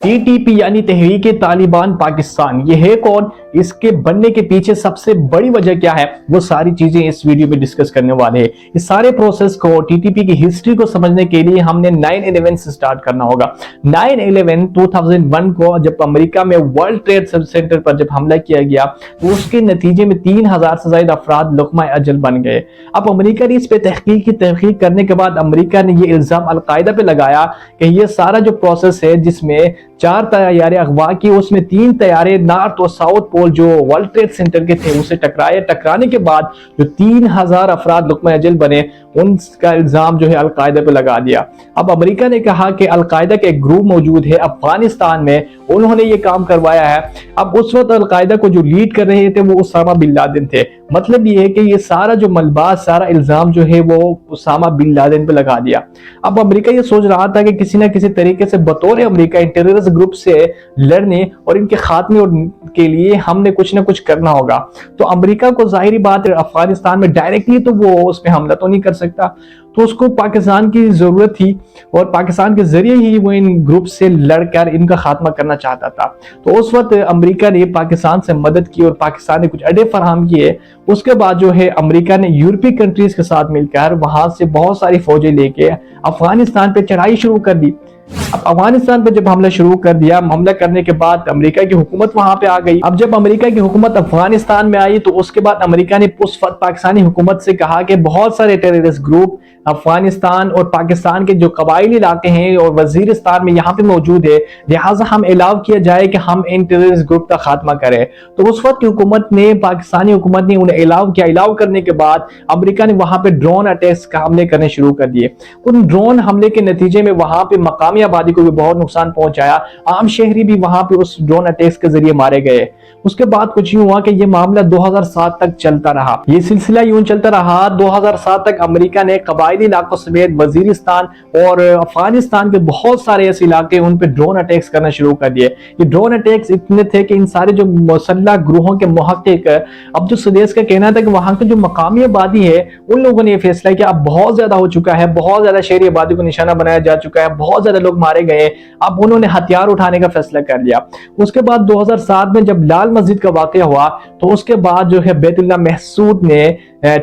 TTP یعنی تحریک طالبان پاکستان، یہ ہے کون، اس کے بننے کے پیچھے سب سے بڑی وجہ کیا ہے، وہ ساری چیزیں اس ویڈیو میں ڈسکس کرنے والے ہیں۔ اس سارے پروسیس کو، TTP کی ہسٹری کو سمجھنے کے لیے ہم نے 9/11 سے سٹارٹ کرنا ہوگا۔ 9/11 2001 کو جب امریکہ میں ورلڈ ٹریڈ سینٹر پر جب حملہ کیا گیا تو اس کے نتیجے میں 3000 سے زائد افراد لقمہ اجل بن گئے۔ اب امریکہ نے اس پہ تحقیق کرنے کے بعد امریکہ نے یہ الزام القاعدہ پہ لگایا کہ یہ سارا جو پروسیس ہے جس میں 4 طیارے اغوا کی، اس میں 3 طیارے نارتھ اور ساؤتھ پول جو ورلڈ ٹریڈ سینٹر کے تھے اسے ٹکرانے کے بعد جو 3000 افراد لقمہ اجل بنے، ان کا الزام جو ہے القاعدہ پہ لگا دیا۔ اب امریکہ نے کہا کہ القاعدہ کا ایک گروپ موجود ہے افغانستان میں، انہوں نے یہ کام کروایا ہے۔ اب اس وقت القاعدہ کو جو لیڈ کر رہے تھے وہ اسامہ بن لادن تھے۔ مطلب یہ ہے کہ یہ سارا جو ملبہ، سارا الزام جو ہے وہ اسامہ بن لادن پہ لگا دیا۔ اب امریکہ یہ سوچ رہا تھا کہ کسی نہ کسی طریقے سے بطور امریکہ ان ٹیررسٹ گروپ سے لڑنے اور ان کے خاتمے کے لیے ہم نے کچھ نہ کچھ کرنا ہوگا۔ تو امریکہ کو ظاہری بات ہے افغانستان میں ڈائریکٹلی تو وہ اس پہ حملہ تو نہیں کر سکتا، تو اس کو پاکستان کی ضرورت تھی اور پاکستان کے ذریعے ہی وہ ان گروپ سے لڑ کر ان کا خاتمہ کرنا چاہتا تھا۔ تو اس وقت امریکہ نے پاکستان سے مدد کی اور پاکستان نے کچھ اڈے فراہم کیے۔ اس کے بعد جو ہے امریکہ نے یورپی کنٹریز کے ساتھ مل کر وہاں سے بہت ساری فوجیں لے کے افغانستان پہ چڑھائی شروع کر دی۔ اب افغانستان پہ جب حملہ شروع کر دیا، حملہ کرنے کے بعد امریکہ کی حکومت وہاں پہ آ گئی۔ اب جب امریکہ کی حکومت افغانستان میں آئی تو اس کے بعد امریکہ نے اس وقت پاکستانی حکومت سے کہا کہ بہت سارے ٹیررسٹ گروپ افغانستان اور پاکستان کے جو قبائلی علاقے ہیں اور وزیرستان میں یہاں پہ موجود ہے، لہٰذا ہم الاؤ کیا جائے کہ ہم ان ٹیررسٹ گروپ کا خاتمہ کریں۔ تو اس وقت کی حکومت نے، پاکستانی حکومت نے انہیں الاؤ کیا۔ الاؤ کرنے کے بعد امریکہ نے وہاں پہ ڈرون اٹیکس کا حملے کرنے شروع کر دیے۔ ان ڈرون حملے کے نتیجے میں وہاں پہ مقامی آبادی کو بھی بہت نقصان پہنچایا، عام شہری بھی وہاں پہ اس ڈرون اٹیکس کے ذریعے مارے گئے۔ اس کے بعد کچھ یوں ہوا کہ یہ معاملہ 2007 تک چلتا رہا، یہ سلسلہ یوں چلتا رہا۔ 2007 تک امریکہ نے قبائلی علاقوں سمیت وزیرستان اور افغانستان کے بہت سارے ایسے علاقے ان پہ ڈرون اٹیکس کرنا شروع کر دیے۔ یہ ڈرون اٹیکس اتنے تھے کہ ان سارے جو مسلح گروہوں کے محقق عبد السدیس کا کہنا تھا کہ وہاں کے جو مقامی آبادی ہے ان لوگوں نے یہ فیصلہ کیا اب بہت زیادہ ہو چکا ہے، بہت زیادہ شہری آبادی کو نشانہ بنایا جا چکا ہے، بہت زیادہ لوگ مارے گئے، اب انہوں نے ہتھیار اٹھانے کا فیصلہ کر لیا۔ اس کے بعد 2007 میں جب لال مسجد کا واقعہ ہوا تو اس کے بعد جو ہے بیت اللہ محسود نے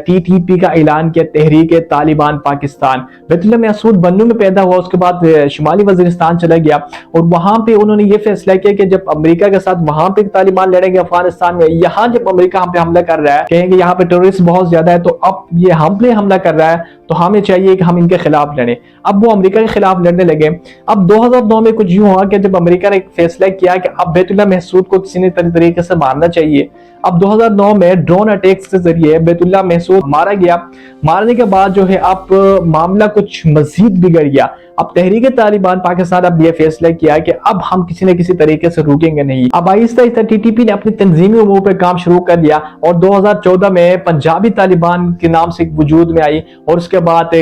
TTP کا اعلان کیا، تحریک طالبان پاکستان۔ بیت اللہ محسود بنو میں پیدا ہوا، اس کے بعد شمالی وزیرستان چلا گیا اور وہاں پہ انہوں نے یہ فیصلہ کیا کہ جب امریکہ کے ساتھ وہاں پہ طالبان لڑیں گے افغانستان میں، یہاں جب امریکہ ہم پہ حملہ کر رہا ہے، کہیں گے یہاں پہ ٹیررسٹ بہت زیادہ ہے، تو اب یہ ہم پہ حملہ کر رہا ہے تو ہمیں چاہیے کہ ہم ان کے خلاف لڑیں۔ اب وہ امریکہ کے خلاف لڑنے لگے۔ اب 2009 میں کچھ یوں ہوا کہ جب امریکہ نے ایک فیصلہ کیا کہ اب بیت اللہ محسود کو کسی نے طریقے سے مارنا چاہیے۔ اب 2009 میں ڈرون اٹیکس کے ذریعے بیت اللہ محسود مارا گیا۔ مارنے کے بعد جو ہے اب معاملہ کچھ مزید بگڑ گیا۔ اب تحریک طالبان پاکستان اب یہ فیصلہ کیا کہ اب ہم کسی نہ کسی طریقے سے روکیں گے نہیں۔ اب آہستہ آہستہ TTP نے اپنی تنظیمی امور پہ کام شروع کر دیا اور 2014 میں پنجابی طالبان کے نام سے وجود میں آئی اور اس کے بعد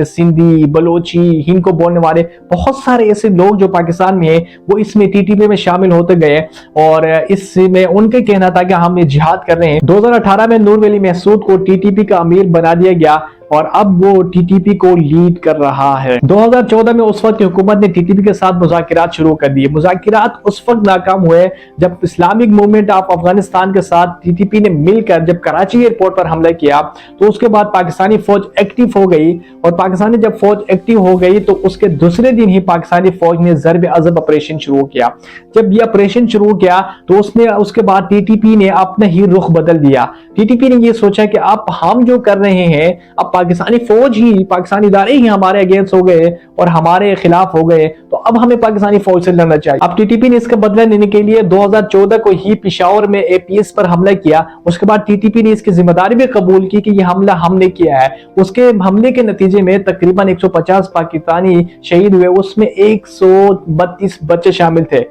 سندھی، بلوچی، ہند کو بولنے والے بہت سارے ایسے لوگ جو پاکستان میں ہیں وہ اس میں TTP میں شامل ہوتے گئے اور اس میں ان کا کہنا تھا کہ ہم یہ جہاد کر رہے ہیں۔ 2018 میں نور ولی محسود کو TTP کا امیر بنا دیا گیا اور اب وہ TTP کو لیڈ کر رہا ہے۔ 2014 میں اس وقت کی حکومت نے TTP کے ساتھ مذاکرات شروع کر دیے۔ مذاکرات اس وقت ناکام ہوئے جب اسلامک موومنٹ آف افغانستان کے ساتھ TTP نے مل کر جب کراچی ایئرپورٹ پر حملہ کیا تو اس کے بعد پاکستانی فوج ایکٹیو ہو گئی اور پاکستانی جب فوج ایکٹیو ہو گئی تو اس کے دوسرے دن ہی پاکستانی فوج نے ضرب عضب آپریشن شروع کیا۔ جب یہ آپریشن شروع کیا تو اس کے بعد TTP نے اپنا ہی رخ بدل دیا۔ TTP نے یہ سوچا کہ اب ہم جو کر رہے ہیں، اب پاکستانی فوج ہی، پاکستانی ادارے ہی ہمارے اگینسٹ ہو گئے اور ہمارے خلاف ہو گئے، تو اب ہمیں پاکستانی فوج سے لڑنا چاہیے۔ اب TTP نے اس کا بدلہ لینے کے لیے 2014 کو ہی پشاور میں APS پر حملہ کیا۔ اس کے بعد TTP نے اس کی ذمہ داری بھی قبول کی کہ یہ حملہ ہم نے کیا ہے۔ اس کے حملے کے نتیجے میں تقریباً 150 پاکستانی شہید ہوئے، اس میں 132 بچے شامل تھے۔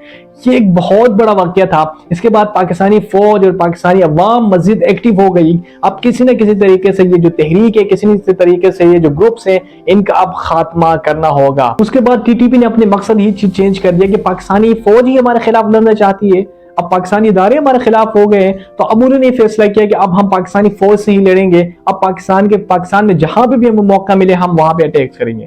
یہ ایک بہت بڑا واقعہ تھا۔ اس کے بعد پاکستانی فوج اور پاکستانی عوام مزید ایکٹیو ہو گئی۔ اب کسی نہ کسی طریقے سے یہ جو تحریک ہے، کسی نہ کسی طریقے سے یہ جو گروپس ہیں، ان کا اب خاتمہ کرنا ہوگا۔ اس کے بعد TTP نے اپنے مقصد ہی چینج کر دیا کہ پاکستانی فوج ہی ہمارے خلاف لڑنا چاہتی ہے، اب پاکستانی ادارے ہمارے خلاف ہو گئے ہیں، تو اب انہوں نے فیصلہ کیا کہ اب ہم پاکستانی فوج سے ہی لڑیں گے، اب پاکستان میں جہاں پہ بھی ہمیں موقع ملے ہم وہاں پہ اٹیک کریں گے۔